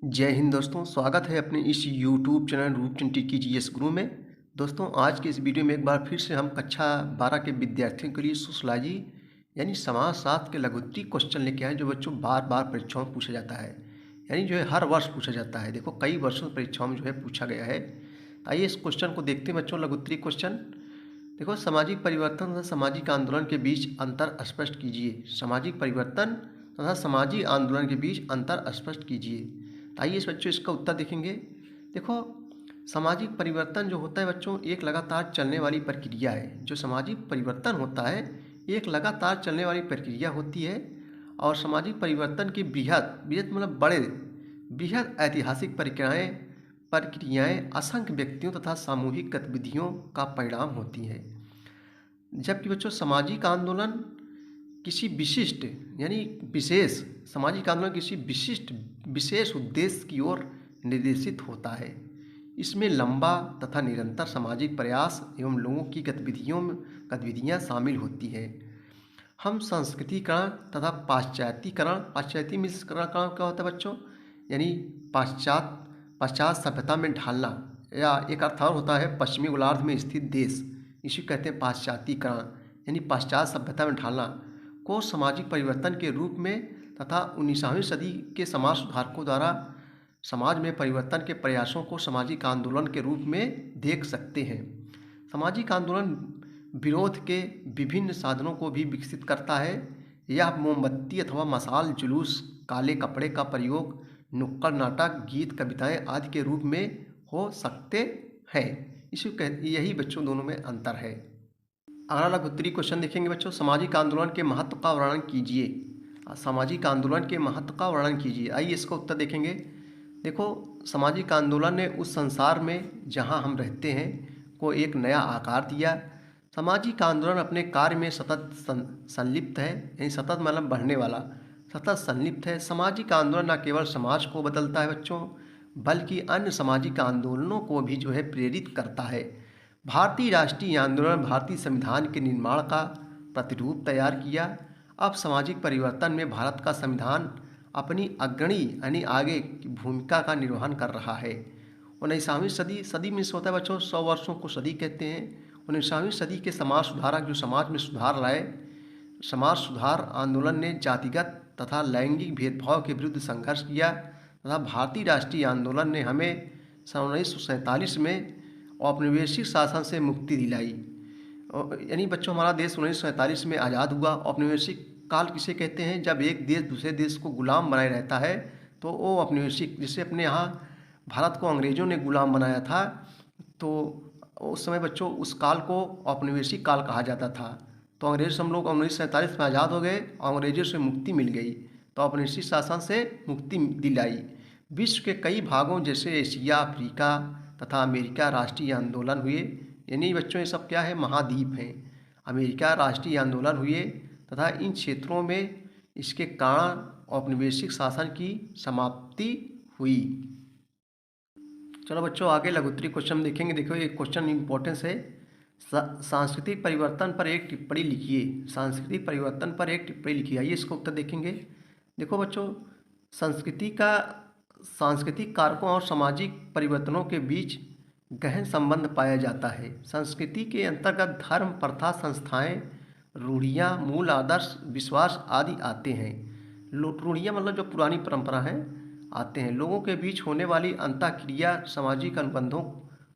जय हिंद दोस्तों, स्वागत है अपने इस यूट्यूब चैनल रूपचन की जीएस गुरु में। दोस्तों, आज के इस वीडियो में एक बार फिर से हम कक्षा 12 के विद्यार्थियों के लिए सोशलॉजी यानी समाजशास्त्र के लघुत्तरी क्वेश्चन लेके आए, जो बच्चों बार बार परीक्षाओं में पूछा जाता है, यानी जो है हर वर्ष पूछा जाता है। देखो, कई वर्षों में परीक्षाओं में जो है पूछा गया है। आइए इस क्वेश्चन को देखते हैं बच्चों। लघुत्तरी क्वेश्चन देखो, सामाजिक परिवर्तन तथा सामाजिक आंदोलन के बीच अंतर स्पष्ट कीजिए। सामाजिक परिवर्तन तथा सामाजिक आंदोलन के बीच अंतर स्पष्ट कीजिए। तो आइए इस बच्चों इसका उत्तर देखेंगे। देखो, सामाजिक परिवर्तन जो होता है बच्चों, एक लगातार चलने वाली प्रक्रिया है। जो सामाजिक परिवर्तन होता है एक लगातार चलने वाली प्रक्रिया होती है। और सामाजिक परिवर्तन की बृहद बृहद मतलब बड़े बृहद ऐतिहासिक प्रक्रियाएं असंख्य व्यक्तियों तथा सामूहिक गतिविधियों का परिणाम होती हैं। जबकि बच्चों सामाजिक आंदोलन किसी विशिष्ट यानी विशेष सामाजिक आंदोलन किसी विशिष्ट विशेष उद्देश्य की ओर निर्देशित होता है। इसमें लंबा तथा निरंतर सामाजिक प्रयास एवं लोगों की गतिविधियाँ शामिल होती हैं। हम संस्कृतिकरण तथा पाश्चात्य मिश्रीकरण क्या होता है बच्चों, यानी पाश्चात्य सभ्यता में ढालना, या एक अर्थ और होता है पश्चिमी गोलार्ध में स्थित देश, इसी कहते हैं पाश्चात्यकरण, यानी पाश्चात्य सभ्यता में ढालना को सामाजिक परिवर्तन के रूप में तथा 19वीं सदी के समाज सुधारकों द्वारा समाज में परिवर्तन के प्रयासों को सामाजिक आंदोलन के रूप में देख सकते हैं। सामाजिक आंदोलन विरोध के विभिन्न साधनों को भी विकसित करता है। यह मोमबत्ती अथवा मशाल, जुलूस, काले कपड़े का प्रयोग, नुक्कड़ नाटक, गीत, कविताएं आदि के रूप में हो सकते हैं। यही बच्चों दोनों में अंतर है। अगला लघुत्तरी क्वेश्चन देखेंगे बच्चों। सामाजिक आंदोलन के महत्व का वर्णन कीजिए। सामाजिक आंदोलन के महत्व का वर्णन कीजिए। आइए इसका उत्तर देखेंगे। देखो, सामाजिक आंदोलन ने उस संसार में जहां हम रहते हैं को एक नया आकार दिया। सामाजिक आंदोलन अपने कार्य में सतत संलिप्त है, यानी सतत मतलब बढ़ने वाला, सतत संलिप्त है। सामाजिक आंदोलन न केवल समाज को बदलता है बच्चों, बल्कि अन्य सामाजिक आंदोलनों को भी जो है प्रेरित करता है। भारतीय राष्ट्रीय आंदोलन भारतीय संविधान के निर्माण का प्रतिरूप तैयार किया। अब सामाजिक परिवर्तन में भारत का संविधान अपनी अग्रणी यानी आगे की भूमिका का निर्वहन कर रहा है। 19वीं सदी में होता है बच्चों, 100 वर्षों को सदी कहते हैं। 19वीं सदी के समाज सुधारक जो समाज में सुधार लाए, समाज सुधार आंदोलन ने जातिगत तथा लैंगिक भेदभाव के विरुद्ध संघर्ष किया तथा भारतीय राष्ट्रीय आंदोलन ने हमें सन 1947 में औपनिवेशिक शासन से मुक्ति दिलाई। यानी बच्चों, हमारा देश 1947 में आज़ाद हुआ। औपनिवेशिक काल किसे कहते हैं, जब एक देश दूसरे देश को गुलाम बनाए रहता है तो वो औपनिवेशिक, जिससे अपने यहाँ भारत को अंग्रेज़ों ने गुलाम बनाया था, तो उस समय बच्चों उस काल को औपनिवेशिक काल कहा जाता था। तो अंग्रेज से हम लोग 1947 में आज़ाद हो गए, अंग्रेज़ों से मुक्ति मिल गई, तो औपनिवेशिक शासन से मुक्ति दिलाई। विश्व के कई भागों जैसे एशिया, अफ्रीका तथा अमेरिका राष्ट्रीय आंदोलन हुए। यानी बच्चों ये सब क्या है, महाद्वीप हैं। अमेरिका राष्ट्रीय आंदोलन हुए तथा इन क्षेत्रों में इसके कारण औपनिवेशिक शासन की समाप्ति हुई। चलो बच्चों, आगे लघुत्तरी क्वेश्चन देखेंगे। देखो, ये क्वेश्चन इंपॉर्टेंस है। सांस्कृतिक परिवर्तन पर एक टिप्पणी लिखिए। सांस्कृतिक परिवर्तन पर एक टिप्पणी लिखिए। आइए इसको उत्तर देखेंगे। देखो बच्चों, सांस्कृतिक कारकों और सामाजिक परिवर्तनों के बीच गहन संबंध पाया जाता है। संस्कृति के अंतर्गत धर्म, प्रथा, संस्थाएं, रूढ़ियाँ, मूल आदर्श, विश्वास आदि आते हैं। रूढ़ियाँ मतलब जो पुरानी परंपरा है आते हैं। लोगों के बीच होने वाली अंतःक्रिया सामाजिक अनुबंधों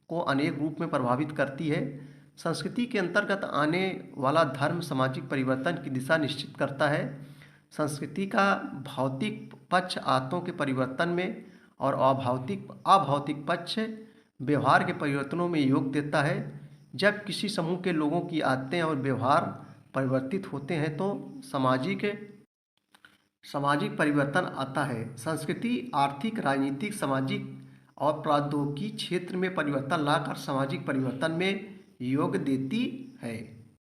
को अनेक रूप में प्रभावित करती है। संस्कृति के अंतर्गत आने वाला धर्म सामाजिक परिवर्तन की दिशा निश्चित करता है। संस्कृति का भौतिक पक्ष आत्तों के परिवर्तन में और अभौतिक पक्ष व्यवहार के परिवर्तनों में योग देता है। जब किसी समूह के लोगों की आदतें और व्यवहार परिवर्तित होते हैं तो सामाजिक परिवर्तन आता है। संस्कृति आर्थिक, राजनीतिक, सामाजिक और प्रौद्योगिकी क्षेत्र में परिवर्तन लाकर सामाजिक परिवर्तन में योग देती है।